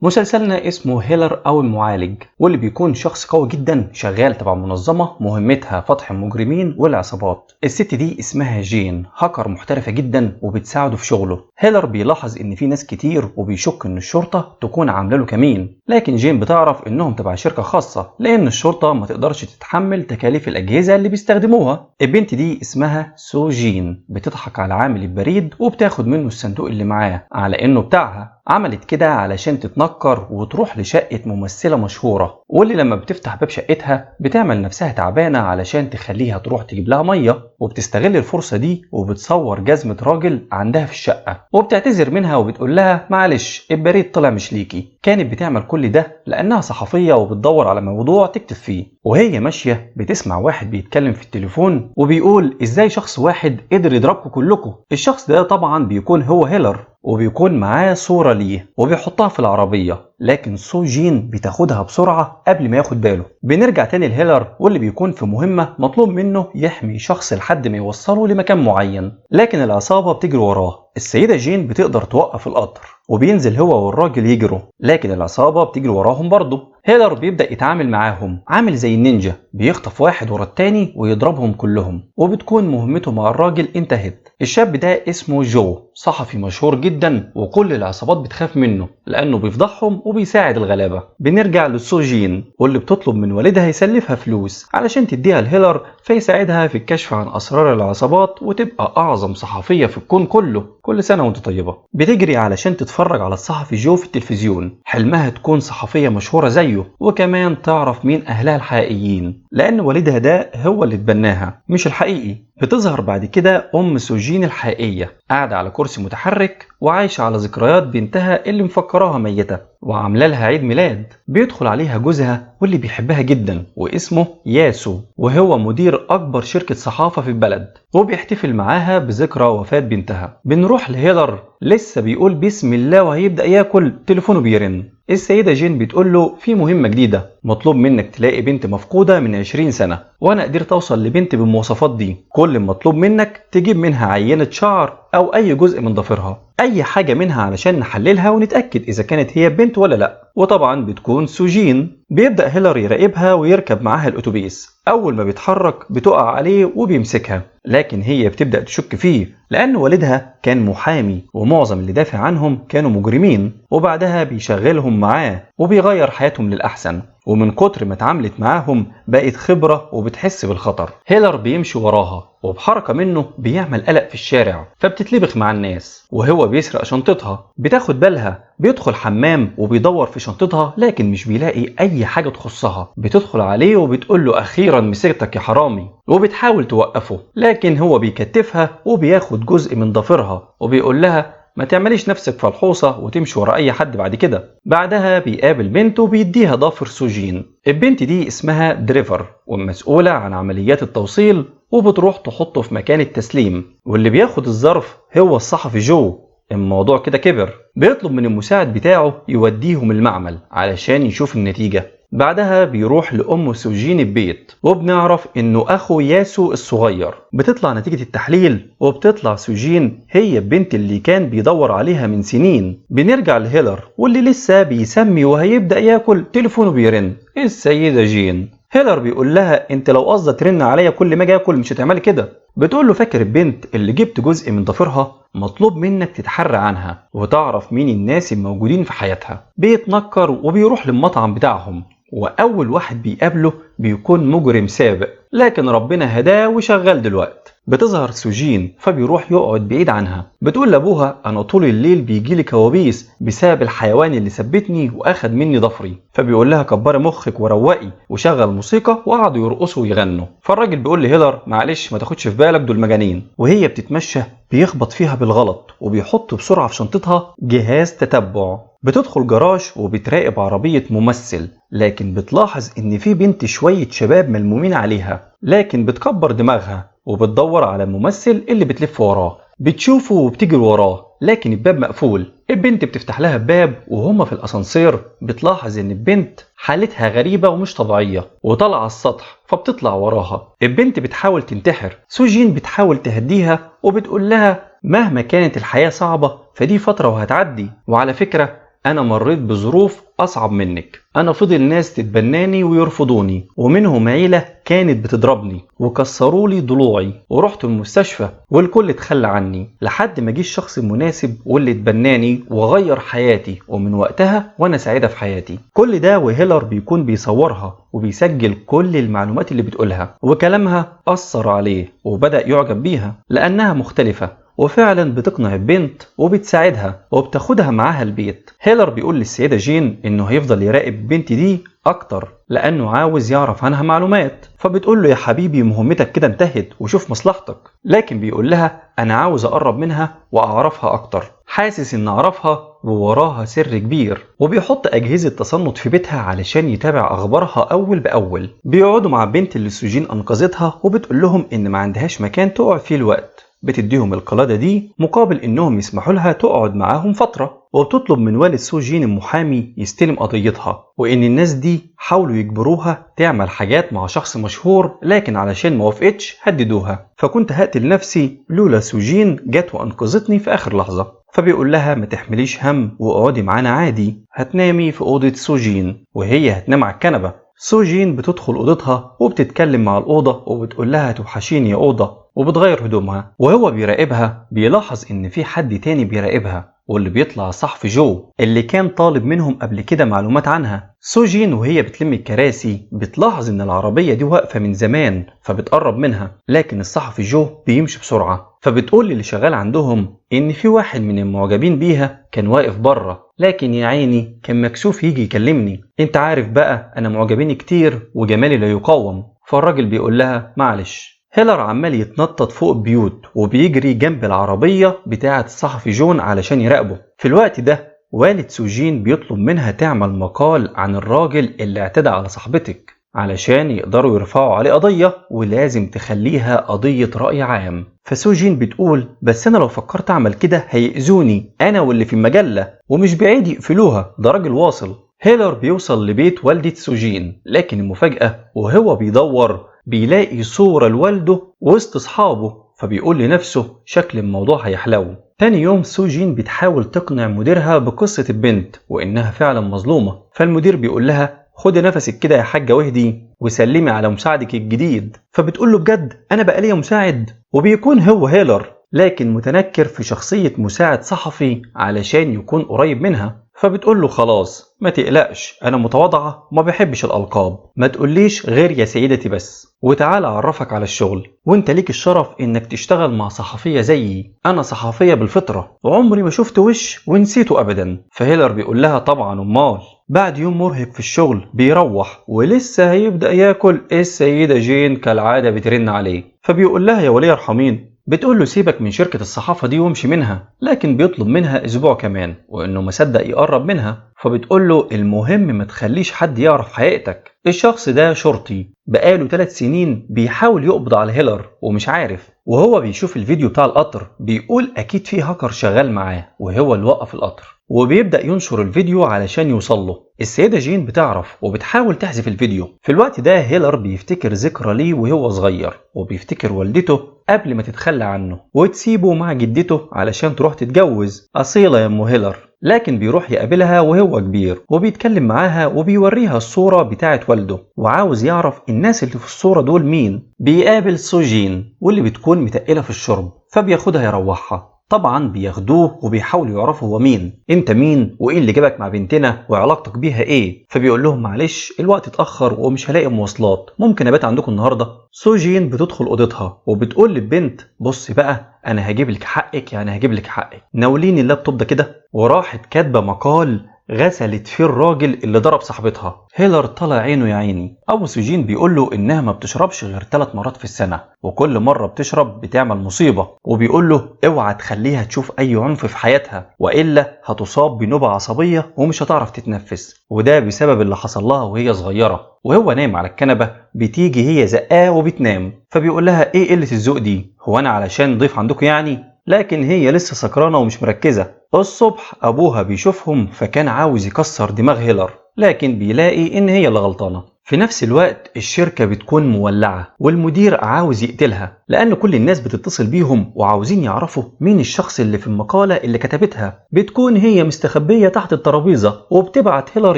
مسلسلنا اسمه هيلر أو المعالج، واللي بيكون شخص قوي جدا شغال تبع منظمة مهمتها فتح المجرمين والعصابات. الست دي اسمها جين، هاكر محترفة جدا وبتساعده في شغله. هيلر بيلاحظ إن في ناس كتير وبيشك إن الشرطة تكون عاملة له كمين، لكن جين بتعرف إنهم تبع شركة خاصة لأن الشرطة ما تقدرش تتحمل تكاليف الأجهزة اللي بيستخدموها. البنت دي اسمها سو جين، بتضحك على عامل البريد وبتاخد منه الصندوق اللي معاه على إنه بتاعها. عملت كده علشان تتنكر وتروح لشقة ممثلة مشهورة، واللي لما بتفتح باب شقتها بتعمل نفسها تعبانة علشان تخليها تروح تجيب لها مية، وبتستغل الفرصة دي وبتصور جزمة راجل عندها في الشقة وبتعتذر منها وبتقول لها معلش البريد طلع مش ليكي. كانت بتعمل كل ده لأنها صحفية وبتدور على موضوع تكتب فيه. وهي ماشية بتسمع واحد بيتكلم في التليفون وبيقول ازاي شخص واحد قدر يضربكم كلكم. الشخص ده طبعا بيكون هو هيلر، وبيكون معاه صورة ليه وبيحطها في العربية، لكن سو جين بتاخدها بسرعة قبل ما ياخد باله. بنرجع تاني لهيلر، واللي بيكون في مهمة مطلوب منه يحمي شخص لحد ما يوصله لمكان معين، لكن العصابة بتجري وراه. السيدة جين بتقدر توقف القطر وبينزل هو والراجل يجروا، لكن العصابة بتجري وراهم برضه. هيلر بيبدأ يتعامل معاهم عامل زي النينجا، بيخطف واحد ورا التاني ويضربهم كلهم، وبتكون مهمته مع الراجل انتهت. الشاب ده اسمه جو، صحفي مشهور جدا وكل العصابات بتخاف منه لأنه بيفضحهم وبيساعد الغلابة. بنرجع لسو جين، واللي بتطلب من والدها يسلفها فلوس علشان تديها لهيلر فيساعدها في الكشف عن أسرار العصابات وتبقى أعظم صحفية في الكون كله. كل سنة وانت طيبة. بتجري علشان تتفرج على الصحفي جو في التلفزيون، حلمها تكون صحفية مشهورة زيه، وكمان تعرف مين أهلها الحقيقيين لأن والدها ده هو اللي اتبناها مش الحقيقي. بتظهر بعد كده أم سوجين الحقيقية قاعدة على كرسي متحرك وعايشة على ذكريات بنتها اللي مفكراها ميتة، وعاملة لها عيد ميلاد. بيدخل عليها جوزها واللي بيحبها جدا واسمه ياسو، وهو مدير أكبر شركة صحافة في البلد، وبيحتفل معاها بذكرى وفاة بنتها. بنروح لهيلر لسه بيقول بسم الله وهيبدأ ياكل، تليفونه بيرن. السيدة جين بتقول له في مهمة جديدة، مطلوب منك تلاقي بنت مفقودة من 20 سنة، وانا قدرت اوصل لبنت بالمواصفات دي. كل المطلوب منك تجيب منها عينة شعر او اي جزء من ضفيرها، اي حاجة منها علشان نحللها ونتأكد اذا كانت هي بنت ولا لا. وطبعا بتكون سوجين. بيبدأ هيلر يراقبها ويركب معاها الاتوبيس. اول ما بيتحرك بتقع عليه وبيمسكها، لكن هي بتبدأ تشك فيه لأن والدها كان محامي ومعظم اللي دافع عنهم كانوا مجرمين، وبعدها بيشغلهم معاه وبيغير حياتهم للأحسن. ومن كتر ما اتعاملت معاهم بقت خبرة وبتحس بالخطر. هيلر بيمشي وراها وبحركة منه بيعمل قلق في الشارع، فبتتلبخ مع الناس. وهو بيسرق شنطتها بتاخد بالها، بيدخل حمام وبيدور في شنطتها لكن مش بيلاقي أي حاجة تخصها. بتدخل عليه وبتقول له أخيرا مسكتك يا حرامي، وبتحاول توقفه لكن هو بيكتفها وبياخد جزء من ضفيرها وبيقول لها ما تعمليش نفسك فالحوصة وتمشي ورا أي حد بعد كده. بعدها بيقابل بنت وبيديها ضافر سوجين. البنت دي اسمها دريفر والمسؤولة عن عمليات التوصيل، وبتروح تحطه في مكان التسليم، واللي بياخد الظرف هو الصحفي جو. الموضوع كده كبر، بيطلب من المساعد بتاعه يوديهم المعمل علشان يشوف النتيجة. بعدها بيروح لأم سوجين البيت، وبنعرف إنه أخو ياسو الصغير. بتطلع نتيجة التحليل وبتطلع سوجين هي البنت اللي كان بيدور عليها من سنين. بنرجع لهيلر واللي لسه بيسمي وهيبدأ ياكل، تليفونه بيرن. السيدة جين. هيلر بيقول لها انت لو قصدك ترن عليا كل ما اجي اكل مش هتعملي كده. بتقول له فاكر البنت اللي جبت جزء من ضفيرها؟ مطلوب منك تتحرى عنها وتعرف مين الناس الموجودين في حياتها. بيتنكر وبيروح للمطعم بتاعهم، وأول واحد بيقابله بيكون مجرم سابق لكن ربنا هداه وشغال دلوقتي. بتظهر سوجين فبيروح يقعد بعيد عنها. بتقول لأبوها أنا طول الليل بيجيلي كوابيس بسبب الحيوان اللي ثبتني وأخد مني ضفري. فبيقول لها كبري مخك وروقي وشغل موسيقى، وقعدوا يرقصوا ويغنوا. فالراجل بيقول لهيلر معلش ما تاخدش في بالك دول مجانين. وهي بتتمشى بيخبط فيها بالغلط وبيحط بسرعة في شنطتها جهاز تتبع. بتدخل جراج وبتراقب عربية ممثل، لكن بتلاحظ ان في بنت شوية شباب ملمومين عليها، لكن بتكبر دماغها وبتدور على الممثل اللي بتلف وراه. بتشوفه وبتجري وراه لكن الباب مقفول. البنت بتفتح لها الباب وهما في الاسانسير بتلاحظ ان البنت حالتها غريبة ومش طبيعية وطالعة على السطح، فبتطلع وراها. البنت بتحاول تنتحر. سوجين بتحاول تهديها وبتقول لها مهما كانت الحياة صعبة فدي فترة وهتعدي، وعلى فكرة أنا مريت بظروف أصعب منك. أنا فضل ناس تتبناني ويرفضوني، ومنهم عيلة كانت بتضربني وكسروا لي ضلوعي، ورحت المستشفى والكل اتخلى عني لحد ما جه الشخص المناسب واللي اتبناني وغير حياتي، ومن وقتها وأنا سعيدة في حياتي. كل ده وهيلر بيكون بيصورها وبيسجل كل المعلومات اللي بتقولها، وكلامها أثر عليه وبدأ يعجب بيها لأنها مختلفة وفعلا بتقنع البنت وبتساعدها وبتاخدها معاها البيت. هيلر بيقول للسيدة جين انه هيفضل يراقب البنت دي اكتر لانه عاوز يعرف عنها معلومات، فبتقول له يا حبيبي مهمتك كده انتهت وشوف مصلحتك، لكن بيقول لها انا عاوز اقرب منها واعرفها اكتر، حاسس ان اعرفها ووراها سر كبير، وبيحط اجهزة تصنت في بيتها علشان يتابع اخبارها اول باول. بيقعدوا مع البنت اللي سوجين انقذتها وبتقول لهم ان ما عندهاش مكان تقعد فيه الوقت، بتديهم القلادة دي مقابل انهم يسمحوا لها تقعد معاهم فترة، وبتطلب من والد سوجين المحامي يستلم قضيتها، وان الناس دي حاولوا يجبروها تعمل حاجات مع شخص مشهور لكن علشان ما وافقتش هددوها، فكنت هقتل نفسي لولا سوجين جت وانقذتني في اخر لحظة. فبيقول لها ما تحمليش هم واقعدي معانا عادي، هتنامي في اوضة سوجين وهي هتنام على الكنبة. سوجين بتدخل اوضتها وبتتكلم مع الاوضة وبتقول لها توحشيني يا اوضة، وبتغير هدومها. وهو بيراقبها بيلاحظ ان في حد تاني بيراقبها، واللي بيطلع صحفي جو اللي كان طالب منهم قبل كده معلومات عنها. سوجين وهي بتلم الكراسي بتلاحظ ان العربية دي واقفة من زمان، فبتقرب منها لكن الصحفي جو بيمشي بسرعة، فبتقول اللي شغال عندهم ان في واحد من المعجبين بيها كان واقف بره، لكن يا عيني كان مكسوف يجي يكلمني، انت عارف بقى انا معجبين كتير وجمالي لا يقاوم. فالراجل بيقول لها معلش. هيلر عمال يتنطط فوق البيوت وبيجري جنب العربية بتاعة الصحفي جون علشان يراقبه. في الوقت ده والد سوجين بيطلب منها تعمل مقال عن الراجل اللي اعتدى على صاحبتك علشان يقدروا يرفعوا عليه قضية، ولازم تخليها قضية رأي عام. فسوجين بتقول بس أنا لو فكرت أعمل كده هيأذوني أنا واللي في المجلة، ومش بعيد يقفلوها، ده راجل واصل. هيلر بيوصل لبيت والدة سوجين، لكن المفاجأة وهو بيدور بيلاقي صورة لوالده وسط أصحابه، فبيقول لنفسه شكل الموضوع هيحلو. تاني يوم سوجين بتحاول تقنع مديرها بقصة البنت وإنها فعلا مظلومة، فالمدير بيقول لها خدي نفسك كده يا حاجة واهدي وسلمي على مساعدك الجديد. فبتقول له بجد أنا بقى ليا مساعد؟ وبيكون هو هيلر لكن متنكر في شخصية مساعد صحفي علشان يكون قريب منها. فبتقول له خلاص ما تقلقش انا متواضعة وما بحبش الالقاب، ما تقوليش غير يا سيدتي بس، وتعال اعرفك على الشغل، وانت ليك الشرف انك تشتغل مع صحفية زيي، انا صحفية بالفطرة وعمري ما شفت وش ونسيته ابدا. فهيلر بيقول لها طبعا امال. بعد يوم مرهق في الشغل بيروح ولسه هيبدأ ياكل، السيدة جين كالعادة بترن عليه، فبيقول لها يا ولي ارحمين. بتقول له سيبك من شركة الصحافة دي وامشي منها، لكن بيطلب منها اسبوع كمان وانه مصدق يقرب منها. فبتقول له المهم ما تخليش حد يعرف حقيقتك، الشخص ده شرطي بقاله 3 سنين بيحاول يقبض على هيلر ومش عارف، وهو بيشوف الفيديو بتاع القطر بيقول اكيد في هاكر شغال معاه وهو اللي وقف القطر، وبيبدأ ينشر الفيديو علشان يوصل له. السيدة جين بتعرف وبتحاول تحذف الفيديو. في الوقت ده هيلر بيفتكر ذكرى ليه وهو صغير، وبيفتكر والدته قبل ما تتخلى عنه وتسيبه مع جدته علشان تروح تتجوز، أصيلة يا أم هيلر. لكن بيروح يقابلها وهو كبير وبيتكلم معاها وبيوريها الصورة بتاعة والده، وعاوز يعرف الناس اللي في الصورة دول مين. بيقابل سوجين واللي بتكون متقلة في الشرب، فبياخدها يروحها. طبعا بياخدوه وبيحاولوا يعرفوا هو مين، انت مين وايه اللي جابك مع بنتنا وعلاقتك بيها ايه. فبيقول لهم معلش الوقت اتاخر ومش هلاقي مواصلات، ممكن ابات عندكم النهارده. سوجين بتدخل اوضتها وبتقول للبنت بصي بقى انا هجيب لك حقك، يعني هجيب لك حقك، ناوليني اللابتوب ده كده. وراحت كاتبه مقال غسلت فيه الراجل اللي ضرب صاحبتها. هيلر طلع عينه يا عيني. ابو سوجين بيقول له انها ما بتشربش غير 3 مرات في السنه، وكل مره بتشرب بتعمل مصيبه، وبيقول له اوعى تخليها تشوف اي عنف في حياتها والا هتصاب بنوبه عصبيه ومش هتعرف تتنفس، وده بسبب اللي حصل لها وهي صغيره. وهو نايم على الكنبه بتيجي هي زقاه وبتنام، فبيقول لها ايه قله الذوق دي، هو انا علشان ضيف عندكم يعني؟ لكن هي لسه سكرانه ومش مركزه. الصبح ابوها بيشوفهم فكان عاوز يكسر دماغ هيلر، لكن بيلاقي ان هي اللي غلطانه. في نفس الوقت الشركة بتكون مولعة والمدير عاوز يقتلها، لأن كل الناس بتتصل بيهم وعاوزين يعرفوا مين الشخص اللي في المقالة اللي كتبتها. بتكون هي مستخبية تحت الترابيزة وبتبعت هيلر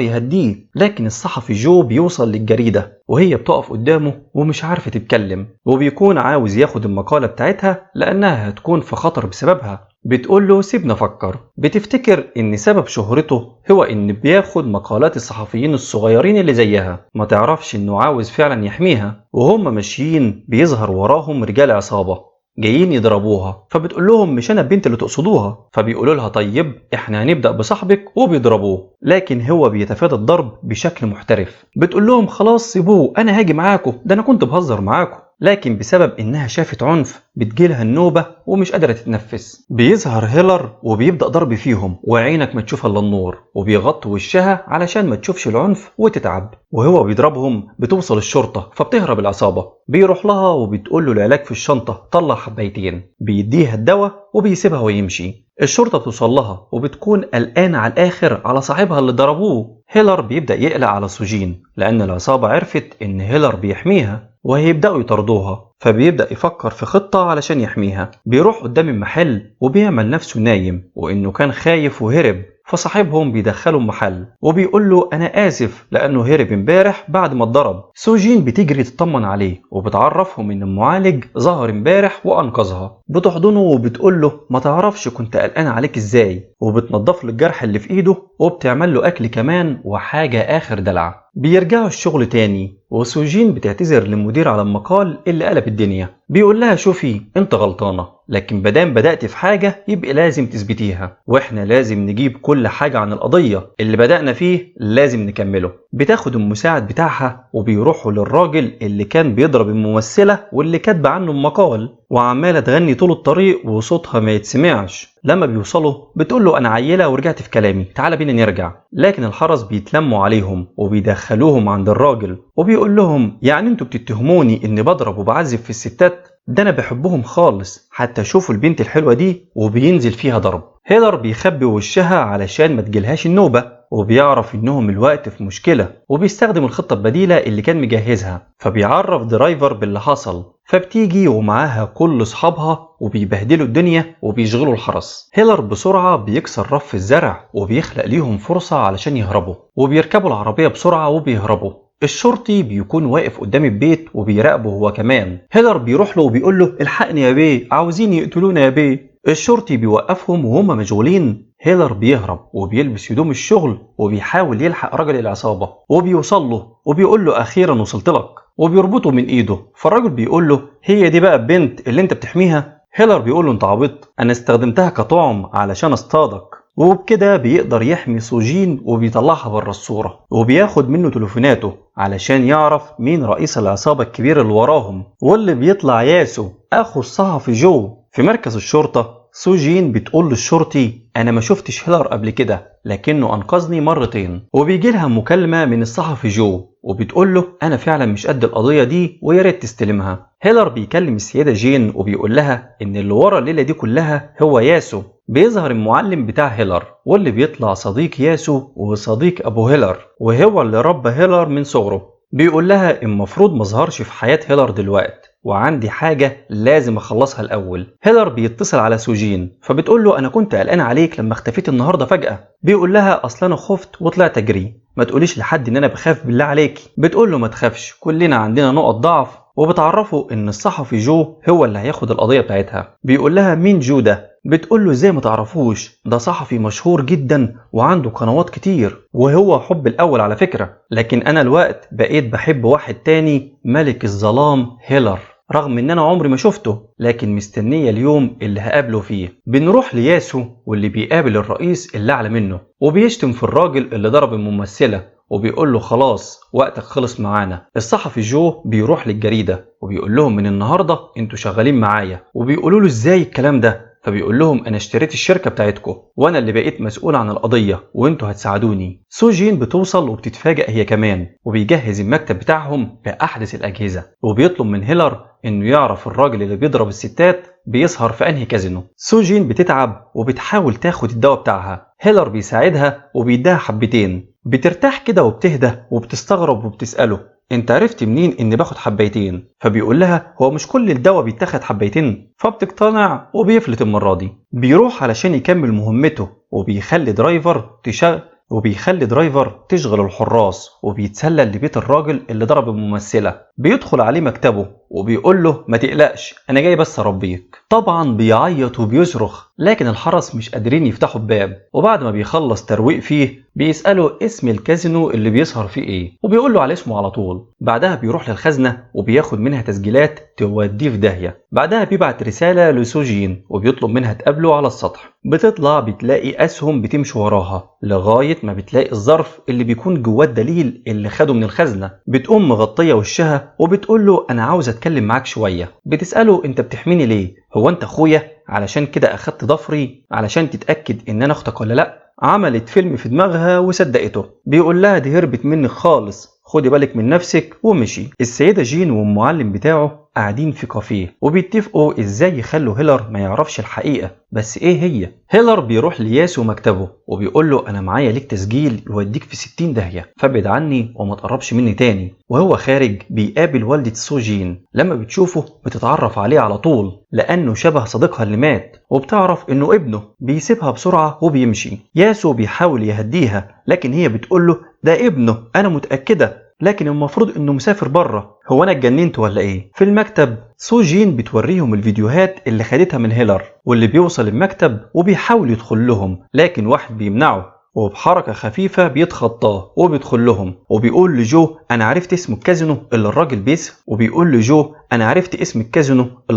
يهديه، لكن الصحفي جو بيوصل للجريدة وهي بتقف قدامه ومش عارفة تتكلم، وبيكون عاوز ياخد المقالة بتاعتها لأنها هتكون في خطر بسببها. بتقول له سيبنا أفكر. بتفتكر إن سبب شهرته هو إن بياخد مقالات الصحفيين الصغيرين اللي زيها، ما تعرفش إنه عاوز فعلا يحميها. وهم ماشيين بيظهر وراهم رجال عصابة جايين يضربوها، فبتقول لهم مش انا البنت اللي تقصدوها. فبيقولوا لها طيب احنا هنبدأ بصاحبك، وبيضربوه، لكن هو بيتفادى الضرب بشكل محترف. بتقول لهم خلاص سيبوه انا هاجي معاكم، ده انا كنت بهزر معاكم. لكن بسبب انها شافت عنف بتجيلها النوبة ومش قادرة تتنفس. بيظهر هيلر وبيبدأ ضرب فيهم وعينك ما تشوف الا النور، وبيغطي وشها علشان ما تشوفش العنف وتتعب. وهو بيضربهم بتوصل الشرطة فبتهرب العصابة. بيروح لها وبتقول له العلاج في الشنطة، طلع حبايتين. بيديها الدواء وبيسيبها ويمشي. الشرطة بتوصل لها وبتكون قلقانة على الآخر على صاحبها اللي ضربوه. هيلر بيبدأ يقلق على سوجين لأن العصابة عرفت إن هيلر بيحميها وهيبدأوا يطردوها، فبيبدأ يفكر في خطة علشان يحميها. بيروح قدام المحل وبيعمل نفسه نايم وإنه كان خايف وهرب. فصاحبهم بيدخله المحل وبيقول له انا اسف لانه هرب امبارح بعد ما اتضرب. سوجين بتجري تطمن عليه وبتعرفهم ان المعالج ظهر امبارح وانقذها. بتحضنه وبتقول له ما تعرفش كنت قلقان عليك ازاي، وبتنضف له الجرح اللي في ايده وبتعمل له اكل كمان وحاجه اخر دلع. بيرجعوا الشغل تاني وسوجين بتعتذر للمدير على المقال اللي قلب الدنيا. بيقول لها شوفي انت غلطانه، لكن مادام بدأت في حاجة يبقى لازم تثبتيها، واحنا لازم نجيب كل حاجة عن القضية اللي بدأنا فيه لازم نكمله. بتاخد المساعد بتاعها وبيروحوا للراجل اللي كان بيضرب الممثلة واللي كاتبه عنه المقال، وعمالة تغني طول الطريق وصوتها ما يتسمعش. لما بيوصلوا بتقول له انا عيلة ورجعت في كلامي، تعال بينا نرجع. لكن الحرس بيتلموا عليهم وبيدخلوهم عند الراجل وبيقول لهم يعني انتوا بتتهموني اني بضرب وبعذب في الستات؟ ده انا بحبهم خالص، حتى شوفوا البنت الحلوة دي. وبينزل فيها ضرب. هيلر بيخبي وشها علشان ما تجيلهاش النوبة، وبيعرف انهم الوقت في مشكلة وبيستخدم الخطة البديلة اللي كان مجهزها. فبيعرف درايفر باللي حصل، فبتيجي ومعاها كل اصحابها وبيبهدلوا الدنيا وبيشغلوا الحرس. هيلر بسرعة بيكسر رف الزرع وبيخلق ليهم فرصة علشان يهربوا، وبيركبوا العربية بسرعة وبيهربوا. الشرطي بيكون واقف قدام البيت وبيراقبه هو كمان. هيلر بيروح له وبيقول له الحقني يا بيه، عاوزين يقتلونا يا بيه. الشرطي بيوقفهم وهم مشغولين. هيلر بيهرب وبيلبس هدوم الشغل وبيحاول يلحق راجل العصابة، وبيوصل له وبيقول له أخيرا وصلت لك، وبيربطه من إيده. فالراجل بيقول له هي دي بقى البنت اللي انت بتحميها؟ هيلر بيقول له انت عبيط، انا استخدمتها كطعم علشان اصطادك. وبكده بيقدر يحمي سوجين وبيطلعها بره الصورة، وبياخد منه تليفوناته علشان يعرف مين رئيس العصابة الكبير اللي وراهم، واللي بيطلع ياسو اخو الصحفي جو. في مركز الشرطة سوجين بتقول للشرطي انا ما شفتش هيلر قبل كده لكنه انقذني مرتين. وبيجي لها مكالمة من الصحفي جو وبتقول له انا فعلا مش قد القضية دي ويا ريت تستلمها. هيلر بيكلم السيدة جين وبيقول لها ان اللي ورا الليلة دي كلها هو ياسو. بيظهر المعلم بتاع هيلر واللي بيطلع صديق ياسو وصديق ابو هيلر، وهو اللي ربى هيلر من صغره. بيقول لها المفروض مظهرش في حياة هيلر دلوقتي وعندي حاجة لازم اخلصها الاول. هيلر بيتصل على سوجين فبتقول له انا كنت قلقان عليك لما اختفيت النهاردة فجأة. بيقول لها اصلا انا خفت وطلعت اجري، ما تقوليش لحد ان انا بخاف بالله عليكي. بتقول له ما تخافش، كلنا عندنا نقط ضعف. وبتعرفه ان الصحفي جو هو اللي هياخد القضية بتاعتها. بيقول لها مين جو ده؟ بتقول له ازاي ما تعرفوش، ده صحفي مشهور جدا وعنده قنوات كتير وهو حب الاول على فكرة، لكن انا الوقت بقيت بحب واحد تاني ملك الظلام هيلر، رغم ان انا عمري ما شفته لكن مستنية اليوم اللي هقابله فيه. بنروح لياسو واللي بيقابل الرئيس اللي اعلى منه وبيشتم في الراجل اللي ضرب الممثلة وبيقول له خلاص وقتك خلص معانا. الصحفي جو بيروح للجريدة وبيقول لهم من النهاردة انتوا شغالين معايا، وبيقولوا له ازاي الكلام ده؟ فبيقول لهم انا اشتريت الشركة بتاعتكم وانا اللي بقيت مسؤول عن القضية وانتوا هتساعدوني. سوجين بتوصل وبتتفاجئ هي كمان وبيجهز المكتب بتاعهم بأحدث الأجهزة، وبيطلب من هيلر انه يعرف الراجل اللي بيضرب الستات بيسهر في انهي كازينو. سوجين بتتعب وبتحاول تاخد الدواء بتاعها. هيلر بيساعدها وبيديها حبتين. بترتاح كده وبتهدى وبتستغرب وبتسأله انت عرفت منين اني باخد حبايتين؟ فبيقول لها هو مش كل الدواء بيتاخد حبايتين. فبتقتنع وبيفلت المرة دي. بيروح علشان يكمل مهمته وبيخلي درايفر تشغل الحراس، وبيتسلل لبيت الراجل اللي ضرب الممثلة. بيدخل عليه مكتبه وبيقول له ما تقلقش انا جاي بس اربيك. طبعا بيعيط وبيصرخ، لكن الحرس مش قادرين يفتحوا الباب. وبعد ما بيخلص ترويق فيه بيسأله اسم الكازينو اللي بيسهر فيه ايه، وبيقول له على اسمه على طول. بعدها بيروح للخزنة وبياخد منها تسجيلات توديه في داهية. بعدها بيبعت رسالة لسوجين وبيطلب منها تقابله على السطح. بتطلع بتلاقي أسهم بتمشي وراها لغاية ما بتلاقي الظرف اللي بيكون جواه الدليل اللي خده من الخزنة. بتقوم مغطية وشها وبتقول له أنا عاوز أتكلم معاك شوية. بتسأله أنت بتحميني ليه؟ هو أنت أخويا؟ علشان كده أخدت ضفري علشان تتأكد إن أنا أختك ولا لأ؟ عملت فيلم في دماغها وصدقته. بيقول لها دي هربت منك خالص، خدي بالك من نفسك، ومشي. السيدة جين والمعلم بتاعه قاعدين في كافيه وبيتفقوا ازاي يخلوا هيلر ما يعرفش الحقيقة. بس ايه هي؟ هيلر بيروح لياسو مكتبه وبيقول له انا معايا ليك تسجيل يوديك في 60 داهية، فابعد عني وما تقربش مني تاني. وهو خارج بيقابل والدة سوجين. لما بتشوفه بتتعرف عليه على طول لانه شبه صديقها اللي مات، وبتعرف انه ابنه. بيسيبها بسرعة وبيمشي. ياسو بيحاول يهديها لكن هي بتقول له ده ابنه انا متأكدة، لكن المفروض انه مسافر بره. هو انا اتجننت ولا ايه؟ في المكتب سوجين بتوريهم الفيديوهات اللي خدتها من هيلر، واللي بيوصل المكتب وبيحاول يدخل لهم لكن واحد بيمنعه، وبحركة خفيفة بيتخطاه وبيدخل لهم. وبيقول لجو أنا عرفت اسم الكازينو اللي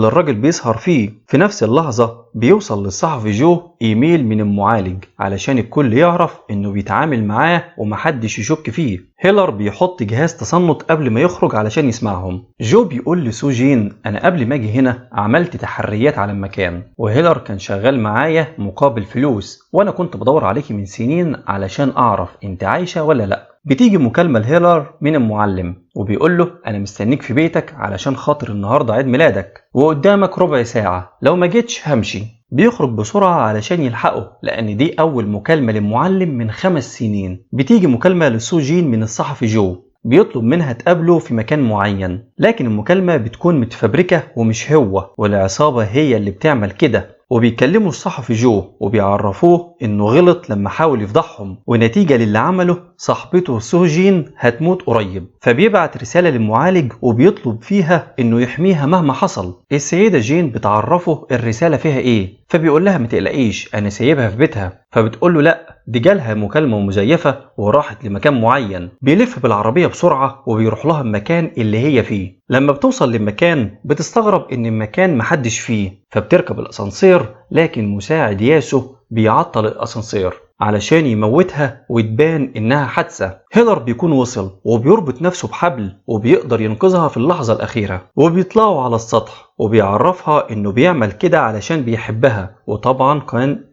الراجل بيسهر فيه. في نفس اللحظة بيوصل للصحفي جو إيميل من المعالج علشان الكل يعرف إنه بيتعامل معاه ومحدش يشك فيه. هيلر بيحط جهاز تصنت قبل ما يخرج علشان يسمعهم. جو بيقول لسوجين أنا قبل ما أجي هنا عملت تحريات على المكان، وهيلر كان شغال معايا مقابل فلوس، وأنا كنت بدور عليكي من سنين علشان أعرف أنت عايشة ولا لأ. بتيجي مكالمة لهيلر من المعلم وبيقول له أنا مستنيك في بيتك علشان خاطر النهاردة عيد ميلادك، وقدامك ربع ساعة، لو ما جيتش همشي. بيخرج بسرعة علشان يلحقه لأن دي أول مكالمة للمعلم من 5 سنين. بتيجي مكالمة لسوجين من الصحفي جو، بيطلب منها تقابله في مكان معين، لكن المكالمة بتكون متفبركة ومش هو، والعصابة هي اللي بتعمل كده. وبيكلموا الصحفي جو وبيعرفوه انه غلط لما حاول يفضحهم، ونتيجة للي عمله صاحبته سوجين هتموت قريب. فبيبعت رسالة للمعالج وبيطلب فيها انه يحميها مهما حصل. السيدة جين بتعرفه الرسالة فيها ايه، فبيقول لها ما تقلقيش انا سايبها في بيتها. فبتقول له لا دي جالها مكالمة مزيفة وراحت لمكان معين. بيلف بالعربية بسرعة وبيروح لها المكان اللي هي فيه. لما بتوصل للمكان بتستغرب ان المكان محدش فيه، فبتركب الاسانسير لكن مساعد ياسو بيعطل الاسانسير علشان يموتها وتبان انها حادثة. هيلر بيكون وصل وبيربط نفسه بحبل وبيقدر ينقذها في اللحظة الاخيرة، وبيطلعوا على السطح وبيعرفها انه بيعمل كده علشان بيحبها،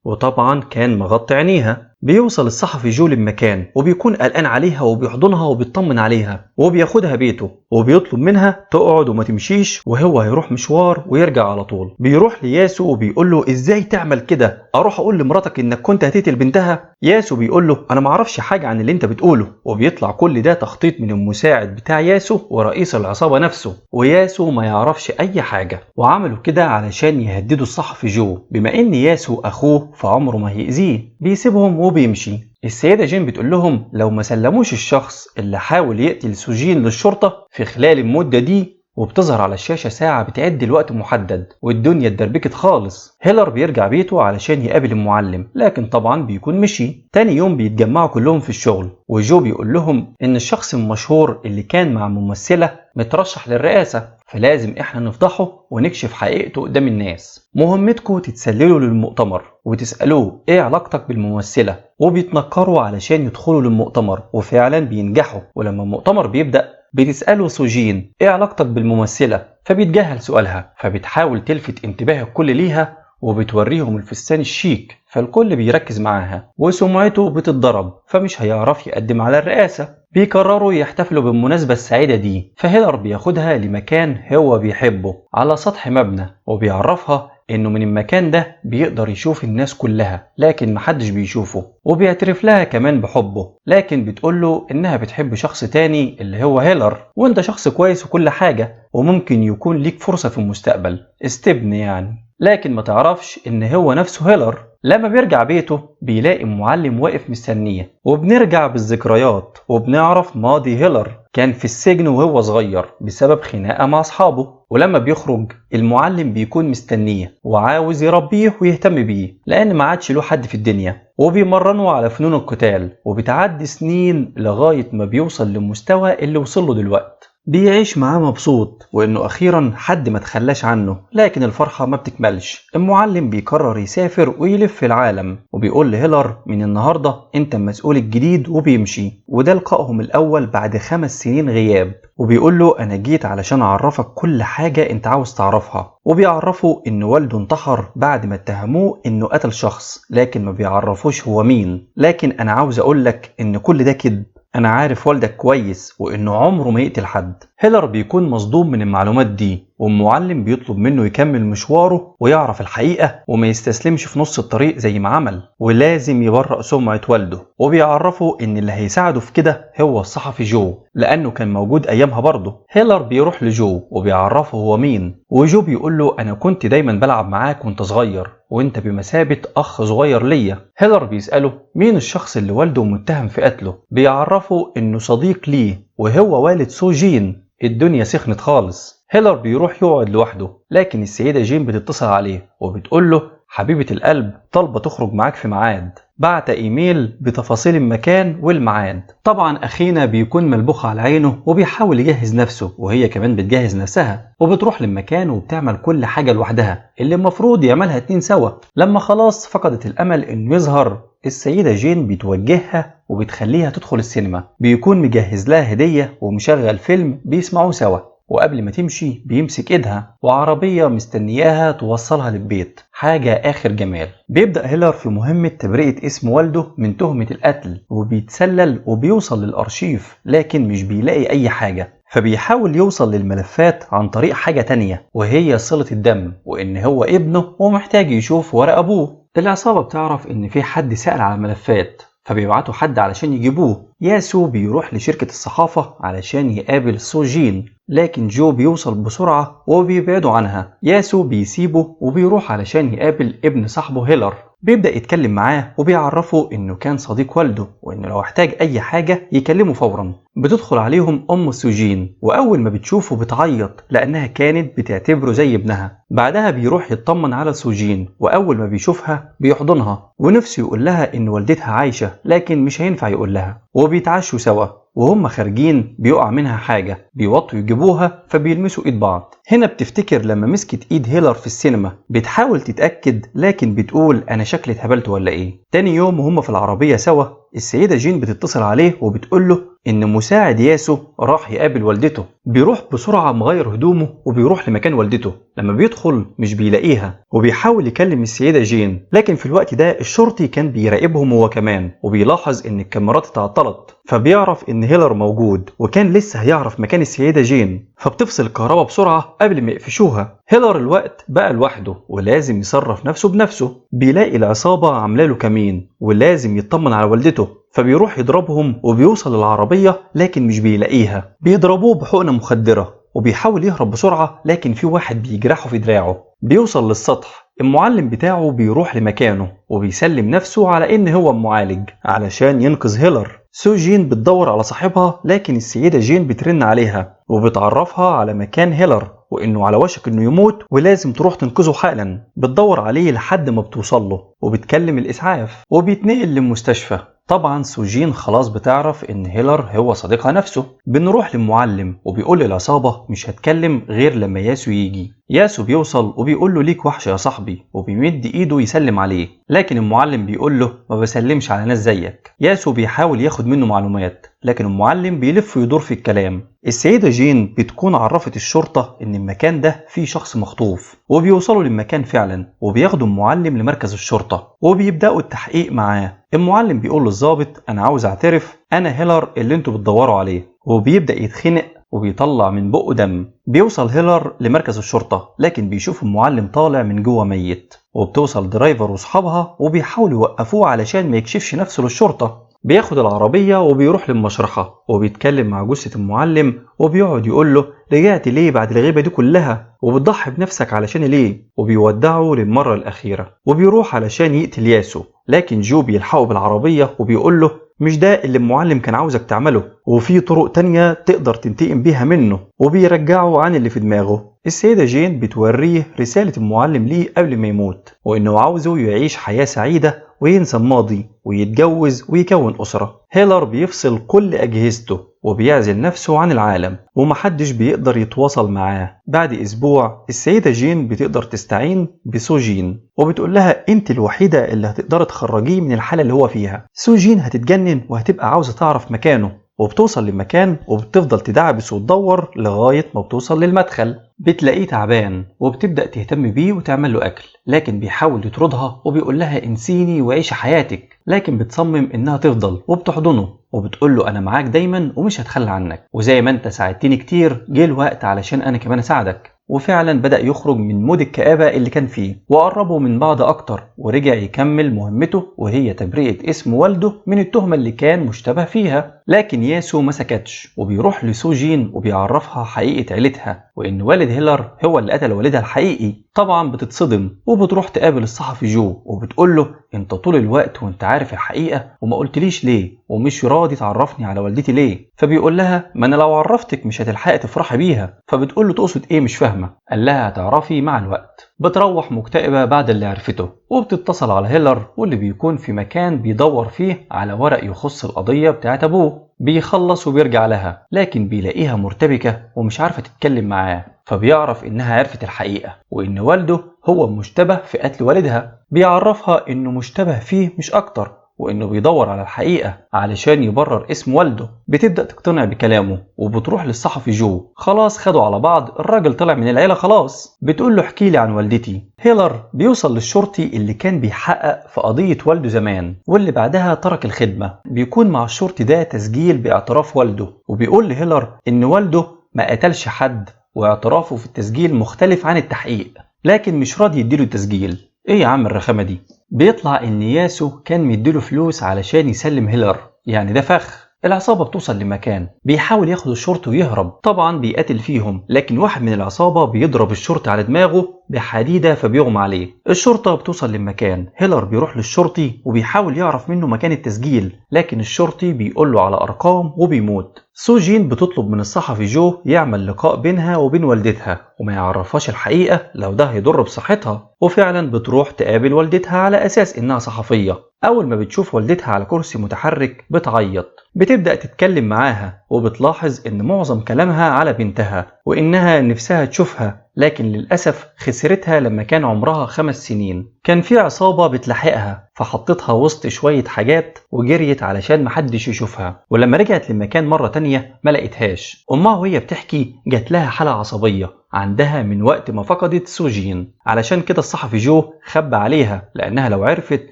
وطبعا كان مغطي عينيها. بيوصل الصحفي جو للمكان وبيكون قلقان عليها وبيحضنها وبيطمن عليها وبياخدها بيته، وبيطلب منها تقعد وما تمشيش وهو هيروح مشوار ويرجع على طول. بيروح لياسو وبيقول له ازاي تعمل كده؟ اروح اقول لمراتك انك كنت هتقتل بنتها؟ ياسو بيقول له انا معرفش حاجة عن اللي انت بتقوله. وبيطلع كل ده تخطيط من المساعد بتاع ياسو ورئيس العصابة نفسه، وياسو ما يعرفش اي حاجة. وعملوا كده علشان يهددوا الصحفي جو، بما ان ياسو اخوه فعمره ما هيأذيه. بيسيبهم وبيمشي. السيدة جين بتقول لهم لو ما سلموش الشخص اللي حاول يقتل سوجين للشرطة في خلال المدة دي، وبتظهر على الشاشة ساعة بتعد الوقت محدد، والدنيا اتدربكت خالص. هيلر بيرجع بيته علشان يقابل المعلم، لكن طبعا بيكون مشي. تاني يوم بيتجمعوا كلهم في الشغل، وجو بيقول لهم ان الشخص المشهور اللي كان مع ممثلة مترشح للرئاسة، فلازم احنا نفضحه ونكشف حقيقته قدام الناس. مهمتكم تتسللوا للمؤتمر وتسألوه ايه علاقتك بالممثلة، وبيتنكروا علشان يدخلوا للمؤتمر وفعلا بينجحوا. ولما المؤتمر بيبدأ بتسأله سوجين ايه علاقتك بالممثلة، فبيتجاهل سؤالها، فبتحاول تلفت انتباه الكل ليها وبتوريهم الفستان الشيك، فالكل بيركز معاها وسمعته بتتضرب فمش هيعرف يقدم على الرئاسة. بيقرروا يحتفلوا بالمناسبة السعيدة دي، فهيلر بياخدها لمكان هو بيحبه على سطح مبنى وبيعرفها انه من المكان ده بيقدر يشوف الناس كلها لكن محدش بيشوفه، وبيعترف لها كمان بحبه، لكن بتقوله انها بتحب شخص تاني اللي هو هيلر، وانت شخص كويس وكل حاجة وممكن يكون ليك فرصة في المستقبل، استبن يعني. لكن ما تعرفش ان هو نفسه هيلر. لما بيرجع بيته بيلاقي المعلم واقف مستنيه، وبنرجع بالذكريات وبنعرف ماضي هيلر كان في السجن وهو صغير بسبب خناقة مع أصحابه، ولما بيخرج المعلم بيكون مستنيه وعاوز يربيه ويهتم بيه لأن ما عادش له حد في الدنيا، وبيمرنه على فنون القتال، وبتعدي سنين لغاية ما بيوصل للمستوى اللي وصل له دلوقتي. بيعيش معاه مبسوط وانه اخيرا حد ما تخلاش عنه، لكن الفرحة ما بتكملش. المعلم بيقرر يسافر ويلف العالم، وبيقول لهيلر من النهاردة انت المسؤول الجديد، وبيمشي. وده لقائهم الاول بعد 5 سنين غياب، وبيقول له انا جيت علشان اعرفك كل حاجة انت عاوز تعرفها. وبيعرفه ان والده انتحر بعد ما اتهموه انه قتل شخص، لكن ما بيعرفوش هو مين. لكن انا عاوز اقولك ان كل ده كذب، أنا عارف والدك كويس وإنه عمره ما يقتل حد. هيلر بيكون مصدوم من المعلومات دي، والمعلم بيطلب منه يكمل مشواره ويعرف الحقيقة وما يستسلمش في نص الطريق زي ما عمل، ولازم يبرأ سمعة والده. وبيعرفه إن اللي هيساعده في كده هو الصحفي جو، لأنه كان موجود أيامها برضه. هيلر بيروح لجو وبيعرفه هو مين، وجو بيقول له أنا كنت دايما بلعب معاك وانت صغير، وانت بمثابة أخ صغير ليا. هيلر بيسأله مين الشخص اللي والده متهم في قتله، بيعرفه إنه صديق ليه وهو والد سو جين. الدنيا سخنت خالص. هيلر بيروح يقعد لوحده، لكن السيدة جين بتتصل عليه وبتقول له حبيبة القلب طالبة تخرج معاك في ميعاد، بعت ايميل بتفاصيل المكان والميعاد. طبعا اخينا بيكون ملبوخ على عينه وبيحاول يجهز نفسه، وهي كمان بتجهز نفسها وبتروح للمكان وبتعمل كل حاجة لوحدها اللي المفروض يعملها 2 سوا. لما خلاص فقدت الامل انه يظهر، السيدة جين بتوجهها وبتخليها تدخل السينما، بيكون مجهز لها هدية ومشغل فيلم بيسمعوه سوا، وقبل ما تمشي بيمسك ايدها وعربية مستنياها توصلها للبيت، حاجة آخر جمال. بيبدأ هيلر في مهمة تبرئة اسم والده من تهمة القتل، وبيتسلل وبيوصل للأرشيف لكن مش بيلاقي أي حاجة، فبيحاول يوصل للملفات عن طريق حاجة تانية وهي صلة الدم، وإن هو ابنه ومحتاج يشوف ورق أبوه. العصابة بتعرف إن في حد سأل على الملفات، فبيبعتوا حد علشان يجيبوه. ياسو بيروح لشركة الصحافة علشان يقابل سو جين، لكن جو بيوصل بسرعة وبيبعدوا عنها. ياسو بيسيبه وبيروح علشان يقابل ابن صاحبه هيلر، بيبدأ يتكلم معاه وبيعرفه انه كان صديق والده، وانه لو احتاج اي حاجة يكلمه فورا. بتدخل عليهم ام سوجين، واول ما بتشوفه بتعيط لانها كانت بتعتبره زي ابنها. بعدها بيروح يطمن على سوجين، واول ما بيشوفها بيحضنها ونفسه يقول لها ان والدتها عايشة، لكن مش هينفع يقول لها. وبيتعشوا سوا، وهم خارجين بيقع منها حاجة، بيوطوا يجيبوها فبيلمسوا ايد بعض. هنا بتفتكر لما مسكت ايد هيلر في السينما، بتحاول تتأكد لكن بتقول انا شكلي اتهبلت ولا ايه. تاني يوم وهم في العربية سوا، السيدة جين بتتصل عليه وبتقول له ان مساعد ياسو راح يقابل والدته. بيروح بسرعة مغير هدومه وبيروح لمكان والدته. لما بيدخل مش بيلاقيها، وبيحاول يكلم السيدة جين، لكن في الوقت ده الشرطي كان بيراقبهم هو كمان، وبيلاحظ ان الكاميرات اتعطلت، فبيعرف ان هيلر موجود وكان لسه هيعرف مكان السيدة جين، فبتفصل الكهرباء بسرعة قبل ما يقفشوها. هيلر الوقت بقى لوحده ولازم يصرف نفسه بنفسه. بيلاقي العصابة عامله له كمين ولازم يطمن على والدته، فبيروح يضربهم وبيوصل للعربية لكن مش بيلاقيها. بيضربوه بحقنة مخدرة وبيحاول يهرب بسرعة، لكن في واحد بيجرحه في دراعه. بيوصل للسطح، المعلم بتاعه بيروح لمكانه وبيسلم نفسه على ان هو معالج علشان ينقذ هيلر. سو جين بتدور على صاحبها، لكن السيدة جين بترن عليها وبتعرفها على مكان هيلر وانه على وشك انه يموت ولازم تروح تنقذه حالا. بتدور عليه لحد ما بتوصل له وبتكلم الاسعاف وبيتنقل للمستشفى. طبعا سوجين خلاص بتعرف ان هيلر هو صديقها نفسه. بنروح للمعلم وبيقول للعصابة مش هتكلم غير لما ياسو يجي. ياسو بيوصل وبيقول له ليك وحش يا صاحبي، وبيمد ايده يسلم عليه، لكن المعلم بيقول له ما بسلمش على ناس زيك. ياسو بيحاول ياخد منه معلومات، لكن المعلم بيلف ويدور في الكلام. السيدة جين بتكون عرفت الشرطة ان المكان ده فيه شخص مخطوف، وبيوصلوا للمكان فعلا وبياخدوا المعلم لمركز الشرطة وبيبدأوا التحقيق معاه. المعلم بيقول للضابط انا عاوز اعترف، انا هيلر اللي انتوا بتدوروا عليه، وبيبدأ يتخنق وبيطلع من بقه دم. بيوصل هيلر لمركز الشرطة لكن بيشوف المعلم طالع من جوه ميت، وبتوصل درايفر واصحابها وبيحاولوا يوقفوه علشان ما يكشفش نفسه للشرطة. بياخد العربية وبيروح للمشرحة وبيتكلم مع جثة المعلم وبيقعد يقول له رجعت ليه بعد الغيبة دي كلها، وبتضحي بنفسك علشان ليه، وبيودعه للمرة الأخيرة. وبيروح علشان يقتل ياسو لكن جو بيلحقه بالعربية وبيقول له مش ده اللي المعلم كان عاوزك تعمله، وفي طرق تانية تقدر تنتقم بيها منه، وبيرجعه عن اللي في دماغه. السيدة جين بتوريه رسالة المعلم ليه قبل ما يموت، وإنه عاوزه يعيش حياة سعيدة وينسى الماضي ويتجوز ويكون أسرة. هيلر بيفصل كل أجهزته وبيعزل نفسه عن العالم ومحدش بيقدر يتواصل معاه. بعد أسبوع السيدة جين بتقدر تستعين بسوجين وبتقول لها انت الوحيدة اللي هتقدر تخرجيه من الحالة اللي هو فيها. سوجين هتتجنن وهتبقى عاوزة تعرف مكانه، وبتوصل للمكان وبتفضل تدعبس وتدور لغاية ما بتوصل للمدخل. بتلاقيه تعبان وبتبدأ تهتم بيه وتعمل له أكل، لكن بيحاول يطردها وبيقول لها انسيني وعيش حياتك، لكن بتصمم إنها تفضل وبتحضنه وبتقول له أنا معاك دايما ومش هتخلى عنك، وزي ما أنت ساعدتني كتير جه الوقت علشان أنا كمان أساعدك. وفعلا بدأ يخرج من مود الكآبة اللي كان فيه وقربوا من بعض أكتر، ورجع يكمل مهمته وهي تبرئة اسم والده من التهمة اللي كان مشتبه فيها. لكن ياسو ما سكتش وبيروح لسوجين وبيعرفها حقيقة عيلتها وإن والد هيلر هو اللي قتل والدها الحقيقي. طبعا بتتصدم وبتروح تقابل الصحفي جو وبتقول له انت طول الوقت وانت عارف الحقيقة وما قلتليش ليه، ومش راضي تعرفني على والدتي ليه؟ فبيقول لها ما انا لو عرفتك مش هتلحقي تفرحي بيها. فبتقول له تقصد ايه مش فاهمة؟ قال لها هتعرفي مع الوقت. بتروح مكتئبة بعد اللي عرفته وبتتصل على هيلر واللي بيكون في مكان بيدور فيه على ورق يخص القضية بتاعت ابوه. بيخلص وبيرجع لها لكن بيلاقيها مرتبكة ومش عارفة تتكلم معاه، فبيعرف انها عرفت الحقيقة وان والده هو مشتبه في قتل والدها. بيعرفها انه مشتبه فيه مش اكتر وانه بيدور على الحقيقة علشان يبرر اسم والده. بتبدأ تقتنع بكلامه وبتروح للصحفي جو. خلاص خدوا على بعض، الراجل طلع من العيلة خلاص. بتقول له احكي لي عن والدتي. هيلر بيوصل للشرطي اللي كان بيحقق في قضية والده زمان واللي بعدها ترك الخدمة. بيكون مع الشرطي ده تسجيل باعتراف والده، وبيقول لهيلر ان والده ما قتلش حد واعترافه في التسجيل مختلف عن التحقيق، لكن مش راضي يديله التسجيل. ايه يا عم الرخامة دي؟ بيطلع ان ياسو كان مديله فلوس علشان يسلم هيلر، يعني ده فخ. العصابة بتوصل لمكان بيحاول ياخد الشرطي ويهرب، طبعا بيقاتل فيهم لكن واحد من العصابة بيضرب الشرطي على دماغه بحديدة فبيغمى عليه. الشرطة بتوصل للمكان، هيلر بيروح للشرطي وبيحاول يعرف منه مكان التسجيل لكن الشرطي بيقول له على أرقام وبيموت. سوجين بتطلب من الصحفي جو يعمل لقاء بينها وبين والدتها وما يعرفهاش الحقيقة لو ده هيضر بصحتها، وفعلا بتروح تقابل والدتها على أساس إنها صحفية. أول ما بتشوف والدتها على كرسي متحرك بتعيط. بتبدأ تتكلم معاها وبتلاحظ إن معظم كلامها على بنتها وإنها نفسها تشوفها، لكن للأسف خسرتها لما كان عمرها 5 سنين. كان في عصابة بتلاحقها فحطتها وسط شوية حاجات وجريت علشان محدش يشوفها، ولما رجعت للمكان مرة تانية ما لقيتهاش. أمها وهي بتحكي جات لها حالة عصبية عندها من وقت ما فقدت سوجين، علشان كده الصحفي جو خبى عليها لأنها لو عرفت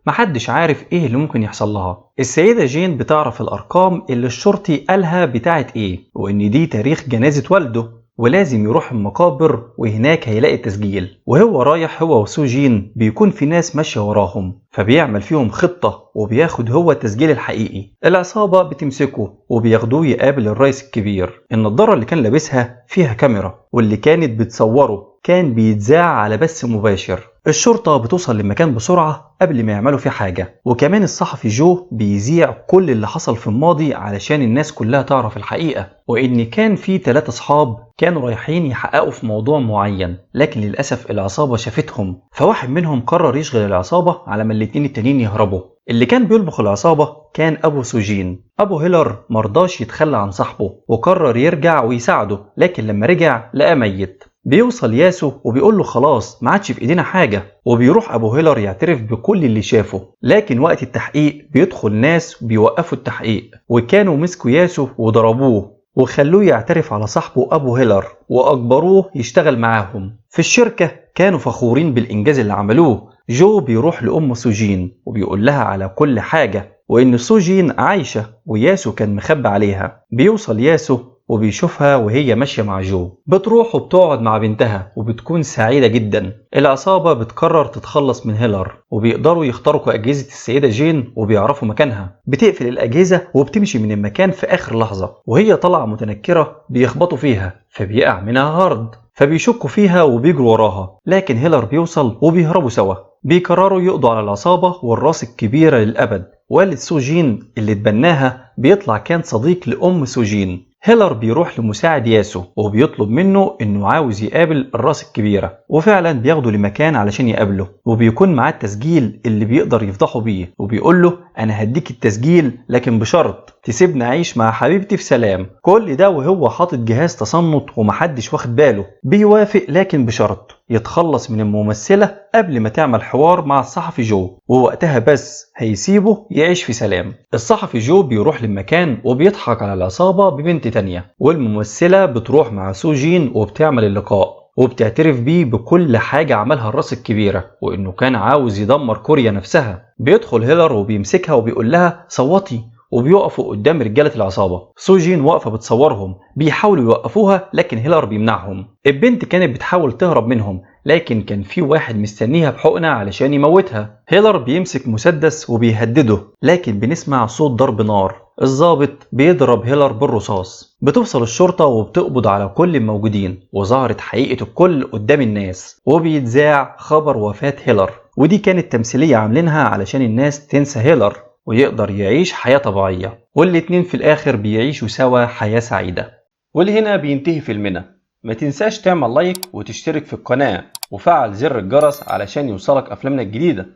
محدش عارف ايه اللي ممكن يحصل لها. السيدة جين بتعرف الأرقام اللي الشرطي قالها بتاعت ايه وإن دي تاريخ جنازة والده ولازم يروح المقابر وهناك هيلاقي التسجيل. وهو رايح هو وسوجين بيكون في ناس ماشية وراهم فبيعمل فيهم خطة وبياخد هو التسجيل الحقيقي. العصابة بتمسكه وبياخدوه يقابل الرئيس الكبير. النضارة اللي كان لابسها فيها كاميرا واللي كانت بتصوره كان بيتذاع على بث مباشر. الشرطة بتوصل للمكان بسرعة قبل ما يعملوا فيه حاجة، وكمان الصحفي جو بيذيع كل اللي حصل في الماضي علشان الناس كلها تعرف الحقيقة، وإن كان في 3 أصحاب كانوا رايحين يحققوا في موضوع معين لكن للأسف العصابة شافتهم، فواحد منهم قرر يشغل العصابة على ما الاتنين التانيين يهربوا. اللي كان بيلبخ العصابة كان أبو سوجين. أبو هيلر مرضاش يتخلى عن صاحبه وقرر يرجع ويساعده، لكن لما رجع لقى ميت. بيوصل ياسو وبيقول له خلاص ما عادش في ايدينا حاجة، وبيروح ابو هيلر يعترف بكل اللي شافه. لكن وقت التحقيق بيدخل ناس بيوقفوا التحقيق وكانوا مسكوا ياسو وضربوه وخلوه يعترف على صاحبه ابو هيلر واجبروه يشتغل معاهم في الشركة. كانوا فخورين بالانجاز اللي عملوه. جو بيروح لام سوجين وبيقول لها على كل حاجة وإن سوجين عايشة وياسو كان مخبى عليها. بيوصل ياسو وبيشوفها وهي ماشية مع جو، بتروح وبتقعد مع بنتها وبتكون سعيدة جدا. العصابة بتقرر تتخلص من هيلر وبيقدروا يخترقوا أجهزة السيدة جين وبيعرفوا مكانها. بتقفل الأجهزة وبتمشي من المكان في آخر لحظة، وهي طالعة متنكرة بيخبطوا فيها فبيقع منها هارد، فبيشكوا فيها وبيجروا وراها، لكن هيلر بيوصل وبيهربوا سوا. بيقرروا يقضوا على العصابة والراس الكبيرة للأبد. والد سوجين اللي اتبناها بيطلع كان صديق لأم سوجين. هيلر بيروح لمساعد ياسو وبيطلب منه انه عاوز يقابل الراس الكبيرة، وفعلا بياخده لمكان علشان يقابله، وبيكون معاه التسجيل اللي بيقدر يفضحه بيه، وبيقول له انا هديك التسجيل لكن بشرط تسيبني اعيش مع حبيبتي في سلام. كل ده وهو حاطط جهاز تصنت ومحدش واخد باله. بيوافق لكن بشرط يتخلص من الممثلة قبل ما تعمل حوار مع الصحفي جو، ووقتها بس هيسيبه يعيش في سلام. الصحفي جو بيروح للمكان وبيضحك على العصابة ببنت تانية، والممثلة بتروح مع سوجين وبتعمل اللقاء وبتعترف بيه بكل حاجة عملها الراس الكبيرة، وإنه كان عاوز يدمر كوريا نفسها. بيدخل هيلر وبيمسكها وبيقول لها صوتي، وبيقفوا قدام رجالة العصابة. سوجين واقفة بتصورهم، بيحاولوا يوقفوها لكن هيلر بيمنعهم. البنت كانت بتحاول تهرب منهم، لكن كان في واحد مستنيها بحقنة علشان يموتها. هيلر بيمسك مسدس وبيهدده، لكن بنسمع صوت ضرب نار. الضابط بيضرب هيلر بالرصاص. بتوصل الشرطة وبتقبض على كل الموجودين، وظهرت حقيقة الكل قدام الناس، وبيتذاع خبر وفاة هيلر. ودي كانت تمثيلية عاملينها علشان الناس تنسى هيلر ويقدر يعيش حياة طبيعية، والاتنين في الآخر بيعيشوا سوا حياة سعيدة. ولهنا بينتهي فيلمنا. ما تنساش تعمل لايك وتشترك في القناة وفعل زر الجرس علشان يوصلك أفلامنا الجديدة.